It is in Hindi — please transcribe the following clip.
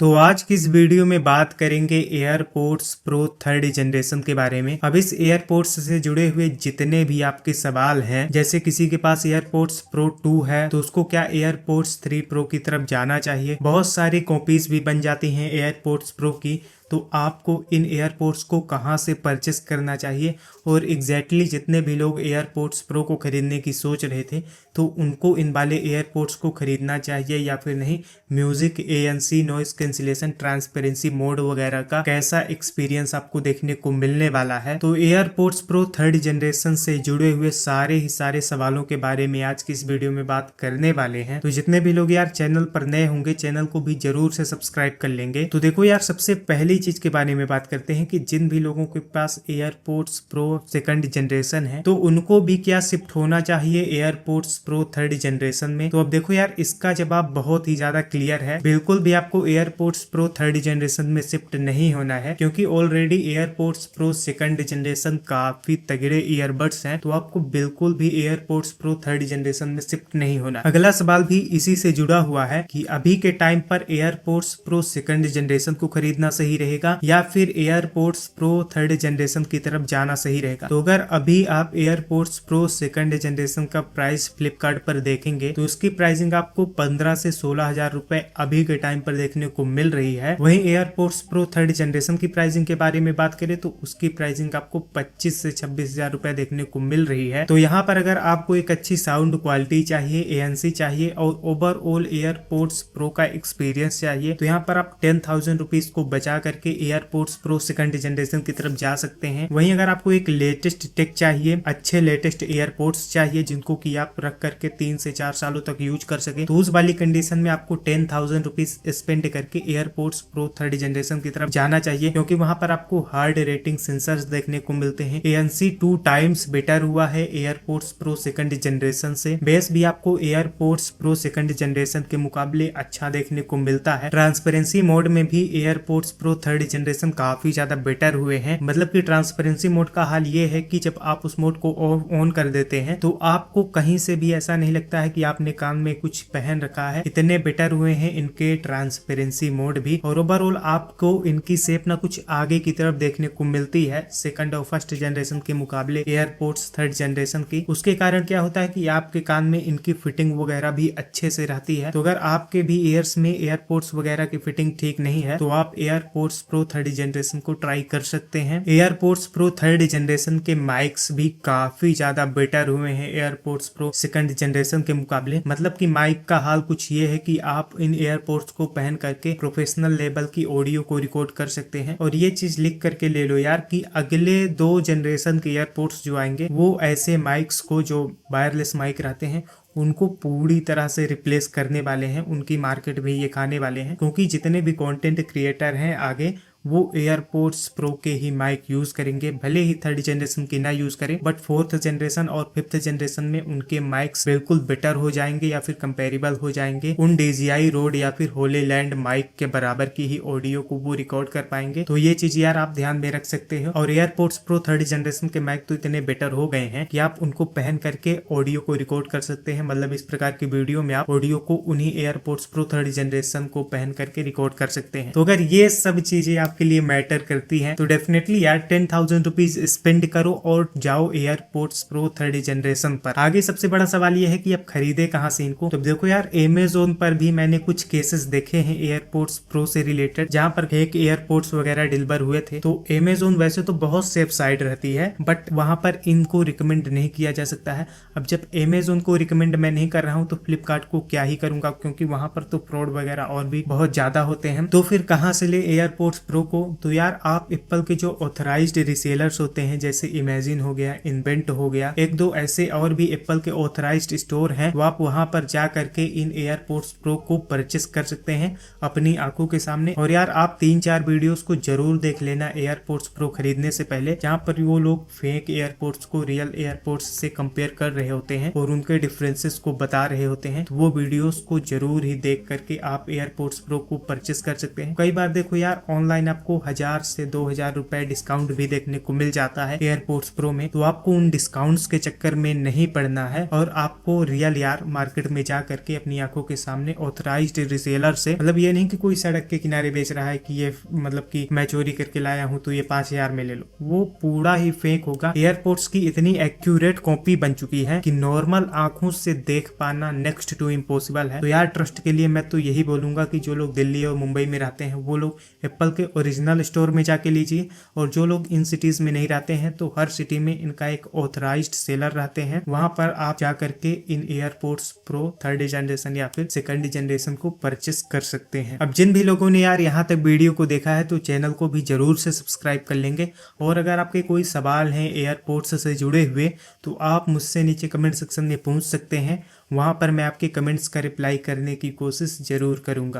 तो आज की इस वीडियो में बात करेंगे एयरपोर्ट्स प्रो 3rd जनरेशन के बारे में। अब इस एयरपोर्ट्स से जुड़े हुए जितने भी आपके सवाल हैं, जैसे किसी के पास एयरपोर्ट्स प्रो 2 है तो उसको क्या एयरपोर्ट्स 3 प्रो की तरफ जाना चाहिए। बहुत सारी कॉपीज भी बन जाती हैं एयरपोर्ट्स प्रो की, तो आपको इन एयरपोर्ट्स को कहां से परचेस करना चाहिए और एग्जैक्टली जितने भी लोग एयरपोर्ट्स प्रो को खरीदने की सोच रहे थे तो उनको इन वाले एयरपोर्ट्स को खरीदना चाहिए या फिर नहीं। Music, ANC, noise cancellation, transparency mode वगैरह का कैसा एक्सपीरियंस आपको देखने को मिलने वाला है। तो एयरपोर्ट्स प्रो 3rd जनरेशन से जुड़े हुए सारे सवालों के बारे में आज की इस वीडियो में बात करने वाले हैं। तो जितने भी लोग यार चैनल पर नए होंगे चैनल को भी जरूर से सब्सक्राइब कर लेंगे। तो देखो यार, सबसे पहली चीज के बारे में बात करते हैं कि जिन भी लोगों के पास एयरपोर्ट्स प्रो 2nd जनरेशन है तो उनको भी क्या शिफ्ट होना चाहिए एयरपोर्ट्स प्रो 3rd जनरेशन में। तो अब देखो यार, इसका जवाब बहुत ही ज्यादा क्लियर है। बिल्कुल भी आपको एयरपोर्ट्स प्रो 3rd जनरेशन में शिफ्ट नहीं होना है, क्योंकि already airports pro 2nd generation काफी तगड़े ईयरबड्स हैं, तो आपको बिल्कुल भी एयरपोर्ट्स प्रो 3rd जनरेशन में शिफ्ट नहीं होना। अगला सवाल भी इसी से जुड़ा हुआ है कि अभी के टाइम पर एयरपोर्ट्स प्रो 2nd जनरेशन को खरीदना सही रहेगा या फिर एयरपोर्ट्स प्रो 3rd जनरेशन की तरफ जाना सही रहेगा। तो अगर अभी आप एयरपोर्ट्स प्रो 2nd जनरेशन का प्राइस फ्लिपकार्ट पर देखेंगे तो उसकी प्राइसिंग आपको 15 से 16 हजार रुपए अभी के टाइम पर देखने को मिल रही है। वहीं एयरपोर्ट्स प्रो 3rd जनरेशन की प्राइसिंग के बारे में बात करें तो उसकी प्राइसिंग आपको 25 से 26 हजार रुपए देखने को मिल रही है। तो यहाँ पर अगर आपको एक अच्छी साउंड क्वालिटी चाहिए, ANC चाहिए और ओवरऑल एयरपोर्ट्स प्रो का एक्सपीरियंस चाहिए तो यहाँ पर आप 10,000 रुपीज को बचा करके एयरपोर्ट्स प्रो 2nd जनरेशन की तरफ जा सकते हैं। वहीं अगर आपको एक लेटेस्ट टेक चाहिए, अच्छे लेटेस्ट एयरपोर्ट्स चाहिए जिनको कि आप रख करके 3 से 4 सालों तक यूज कर सके, तो उस वाली कंडीशन में आपको 10,000 रुपीज स्पेंड करके एयरपोर्ट्स प्रो 3rd जनरेशन की तरफ जाना चाहिए, क्योंकि वहां पर आपको हार्ड रेटिंग सेंसर्स देखने को मिलते हैं। ANC 2 टाइम्स बेटर हुआ है एयरपोर्ट्स प्रो 2nd जनरेशन से। बेस भी आपको एयरपोर्ट्स प्रो 2nd जनरेशन के मुकाबले अच्छा देखने को मिलता है। ट्रांसपेरेंसी मोड में भी एयरपोर्ट्स प्रो 3rd जनरेशन काफी ज्यादा बेटर हुए हैं। मतलब कि ट्रांसपेरेंसी मोड का हाल ये है कि जब आप उस मोड को ऑन कर देते हैं तो आपको कहीं से भी ऐसा नहीं लगता है कि आपने कान में कुछ पहन रखा है। इतने बेटर हुए हैं इनके ट्रांसपेरेंसी मोड भी, और ओवरऑल आपको इनकी शेप ना कुछ आगे की तरफ देखने को मिलती है 2nd और 1st जनरेशन के मुकाबले एयरपोर्ट्स 3rd जनरेशन की। उसके कारण क्या होता है कि आपके कान में इनकी फिटिंग वगैरह भी अच्छे से रहती है। तो अगर आपके भी ईयर्स में एयरपोर्ट्स वगैरह की फिटिंग ठीक नहीं है तो आप एयरपोर्ट्स प्रो 3rd जनरेशन को ट्राई कर सकते हैं। एयरपोर्ट्स प्रो 3rd जनरेशन के माइक्स भी काफी ज्यादा बेटर हुए हैं एयरपोर्ट्स प्रो 2nd जनरेशन के मुकाबले। मतलब कि माइक का हाल कुछ ये है कि आप इन एयरपोर्ट्स को पहन करके प्रोफेशनल लेवल की ऑडियो को रिकॉर्ड कर सकते हैं। और ये चीज लिख करके ले लो यार कि अगले 2 जनरेशन के एयरपोर्ट्स जो आएंगे वो ऐसे माइक्स को, जो वायरलेस माइक रहते हैं, उनको पूरी तरह से रिप्लेस करने वाले हैं। उनकी मार्केट भी ये खाने वाले हैं, क्योंकि जितने भी कंटेंट क्रिएटर हैं आगे वो एयरपोर्ट्स प्रो के ही माइक यूज करेंगे। भले ही 3rd जनरेशन की ना यूज करें, बट 4th जनरेशन और 5th जनरेशन में उनके माइक्स बिल्कुल बेटर हो जाएंगे या फिर कंपेरेबल हो जाएंगे। उन DJI रोड या फिर होलीलैंड माइक के बराबर की ही ऑडियो को वो रिकॉर्ड कर पाएंगे। तो ये चीज यार आप ध्यान में रख सकते हो। और एयरपोर्ट्स प्रो 3rd जनरेशन के माइक तो इतने बेटर हो गए हैं कि आप उनको पहन करके ऑडियो को रिकॉर्ड कर सकते हैं। मतलब इस प्रकार की वीडियो में आप ऑडियो को उन्हीं एयरपोर्ट्स प्रो 3rd जनरेशन को पहन करके रिकॉर्ड कर सकते हैं। तो अगर ये सब चीजें आपके लिए मैटर करती हैं तो डेफिनेटली यार 10,000 रुपीज स्पेंड करो और जाओ एयरपोर्ट्स प्रो 3rd जनरेशन पर। आगे सबसे बड़ा सवाल ये है कि आप खरीदे कहां से इनको। तो देखो यार, Amazon पर भी मैंने कुछ केसेस देखे हैं एयरपोर्ट्स प्रो से रिलेटेड, जहां पर फेक एयरपोर्ट्स वगैरह डिलीवर हुए थे। तो Amazon वैसे तो बहुत सेफ साइट रहती है, बट वहां पर इनको रिकमेंड नहीं किया जा सकता है। अब जब Amazon को रिकमेंड मैं नहीं कर रहा हूं तो फ्लिपकार्ट को क्या ही करूंगा, क्योंकि वहां पर तो फ्रॉड वगैरह और भी बहुत ज्यादा होते हैं। तो फिर कहां से ले एयरपोर्ट्स प्रो को। तो यार आप एप्पल के जो ऑथराइज्ड रीसेलर्स होते हैं, जैसे इमेजिन हो गया, इन्वेंट हो गया, 1-2 ऐसे और भी एप्पल के ऑथराइज्ड स्टोर हैं, तो आप वहां पर जा करके इन एयरपोर्ट्स प्रो को परचेस कर सकते हैं अपनी आंखों के सामने। और यार आप 3-4 वीडियोस को जरूर देख लेना एयरपोर्ट्स प्रो खरीदने से पहले, जहां पर वो लोग फेक एयरपोर्ट्स को रियल एयरपोर्ट्स से कंपेयर कर रहे होते हैं और उनके डिफरेंसेस को बता रहे होते हैं। तो वो वीडियोस को जरूर ही देख करके आप एयरपोर्ट्स प्रो को परचेस कर सकते हैं। कई बार देखो यार, ऑनलाइन आपको 1000 से 2000 रुपए डिस्काउंट भी देखने को मिल जाता है एयरपोर्ट्स प्रो में। तो आपको उन डिस्काउंट्स के चक्कर में नहीं पड़ना है और आपको रियल यार मार्केट में जा करके अपनी आंखों के सामने ऑथराइज्ड रिसेलर से, मतलब ये नहीं कि कोई सड़क के किनारे बेच रहा है कि ये मतलब कि मैं चोरी करके लाया हूं तो ये 5000 में ले लो, वो पूरा ही फेक होगा। एयरपोर्ट्स की इतनी एक्यूरेट कॉपी बन चुकी है कि नॉर्मल आंखों से देख पाना नेक्स्ट टू इम्पॉसिबल है। तो यार ट्रस्ट के लिए मैं तो यही बोलूंगा कि जो लोग दिल्ली और मुंबई में रहते हैं वो लोग एप्पल के ओरिजिनल स्टोर में जाके लीजिए, और जो लोग इन सिटीज में नहीं रहते हैं तो हर सिटी में इनका एक ऑथराइज्ड सेलर रहते हैं, वहां पर आप जा करके इन एयरपोर्ट्स प्रो 3rd जनरेशन या फिर 2nd जनरेशन को परचेस कर सकते हैं। अब जिन भी लोगों ने यार यहाँ तक वीडियो को देखा है तो चैनल को भी जरूर से सब्सक्राइब कर लेंगे, और अगर आपके कोई सवाल हैं एयरपोर्ट्स से जुड़े हुए तो आप मुझसे नीचे कमेंट सेक्शन में पूछ सकते हैं, वहां पर मैं आपके कमेंट्स का रिप्लाई करने की कोशिश जरूर करूंगा।